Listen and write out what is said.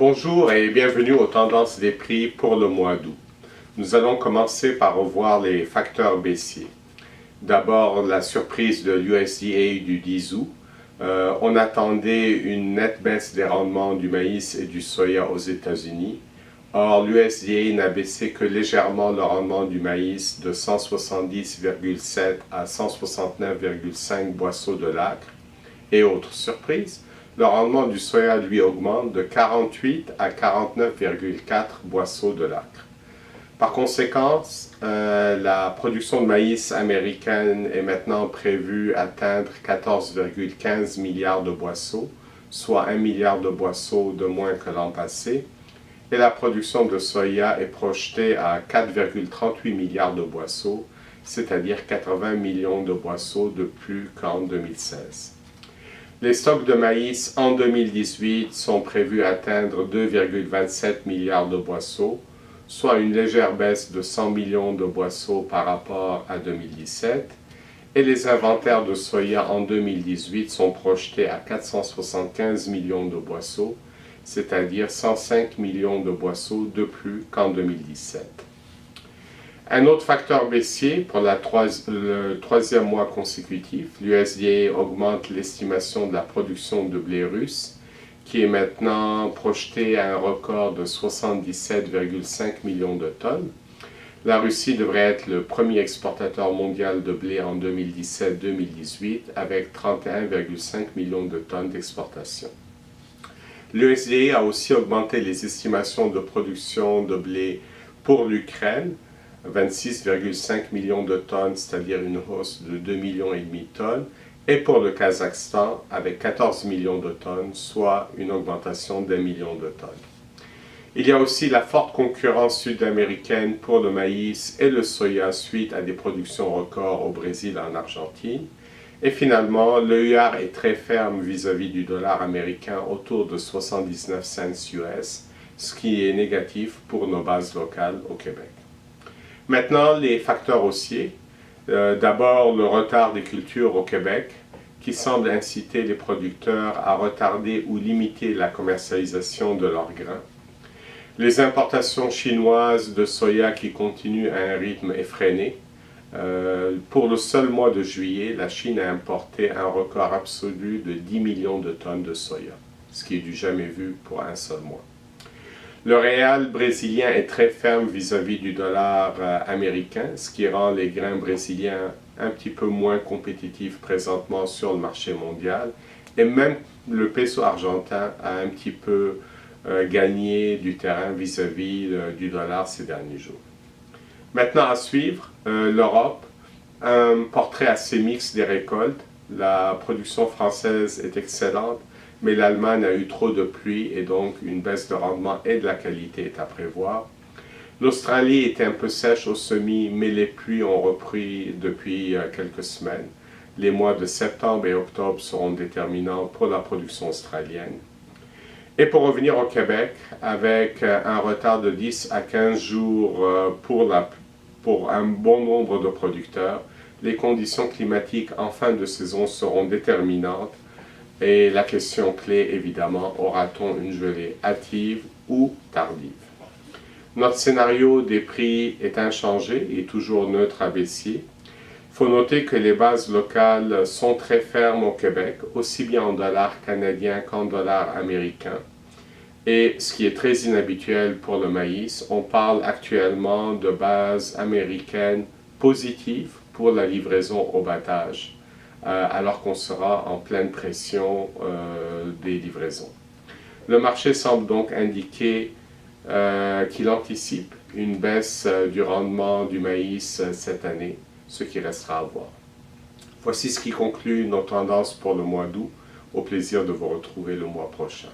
Bonjour et bienvenue aux tendances des prix pour le mois d'août. Nous allons commencer par revoir les facteurs baissiers. D'abord, la surprise de l'USDA du 10 août. On attendait une nette baisse des rendements du maïs et du soya aux États-Unis. Or, l'USDA n'a baissé que légèrement le rendement du maïs de 170,7 à 169,5 boisseaux de l'acre. Et autre surprise, le rendement du soya, lui, augmente de 48 à 49,4 boisseaux de l'acre. Par conséquent, la production de maïs américaine est maintenant prévue atteindre 14,15 milliards de boisseaux, soit 1 milliard de boisseaux de moins que l'an passé, et la production de soya est projetée à 4,38 milliards de boisseaux, c'est-à-dire 80 millions de boisseaux de plus qu'en 2016. Les stocks de maïs en 2018 sont prévus atteindre 2,27 milliards de boisseaux, soit une légère baisse de 100 millions de boisseaux par rapport à 2017, et les inventaires de soya en 2018 sont projetés à 475 millions de boisseaux, c'est-à-dire 105 millions de boisseaux de plus qu'en 2017. Un autre facteur baissier pour le troisième mois consécutif, l'USDA augmente l'estimation de la production de blé russe, qui est maintenant projetée à un record de 77,5 millions de tonnes. La Russie devrait être le premier exportateur mondial de blé en 2017-2018 avec 31,5 millions de tonnes d'exportation. L'USDA a aussi augmenté les estimations de production de blé pour l'Ukraine, 26,5 millions de tonnes, c'est-à-dire une hausse de 2,5 millions de tonnes, et pour le Kazakhstan avec 14 millions de tonnes, soit une augmentation d'1 million de tonnes. Il y a aussi la forte concurrence sud-américaine pour le maïs et le soya suite à des productions records au Brésil et en Argentine. Et finalement, l'EUR est très ferme vis-à-vis du dollar américain autour de 79 cents US, ce qui est négatif pour nos bases locales au Québec. Maintenant, les facteurs haussiers. D'abord, le retard des cultures au Québec, qui semble inciter les producteurs à retarder ou limiter la commercialisation de leurs grains. Les importations chinoises de soya qui continuent à un rythme effréné. Pour le seul mois de juillet, la Chine a importé un record absolu de 10 millions de tonnes de soya, ce qui est du jamais vu pour un seul mois. Le réal brésilien est très ferme vis-à-vis du dollar américain, ce qui rend les grains brésiliens un petit peu moins compétitifs présentement sur le marché mondial. Et même le peso argentin a un petit peu gagné du terrain vis-à-vis du dollar ces derniers jours. Maintenant à suivre, l'Europe, un portrait assez mixte des récoltes. La production française est excellente, mais l'Allemagne a eu trop de pluie et donc une baisse de rendement et de la qualité est à prévoir. L'Australie était un peu sèche au semis, mais les pluies ont repris depuis quelques semaines. Les mois de septembre et octobre seront déterminants pour la production australienne. Et pour revenir au Québec, avec un retard de 10 à 15 jours pour un bon nombre de producteurs, les conditions climatiques en fin de saison seront déterminantes. Et la question clé, évidemment, aura-t-on une gelée hâtive ou tardive? Notre scénario des prix est inchangé et toujours neutre à baissier. Il faut noter que les bases locales sont très fermes au Québec, aussi bien en dollars canadiens qu'en dollars américains. Et ce qui est très inhabituel pour le maïs, on parle actuellement de bases américaines positives pour la livraison au battage, alors qu'on sera en pleine pression des livraisons. Le marché semble donc indiquer qu'il anticipe une baisse du rendement du maïs cette année, ce qui restera à voir. Voici ce qui conclut nos tendances pour le mois d'août. Au plaisir de vous retrouver le mois prochain.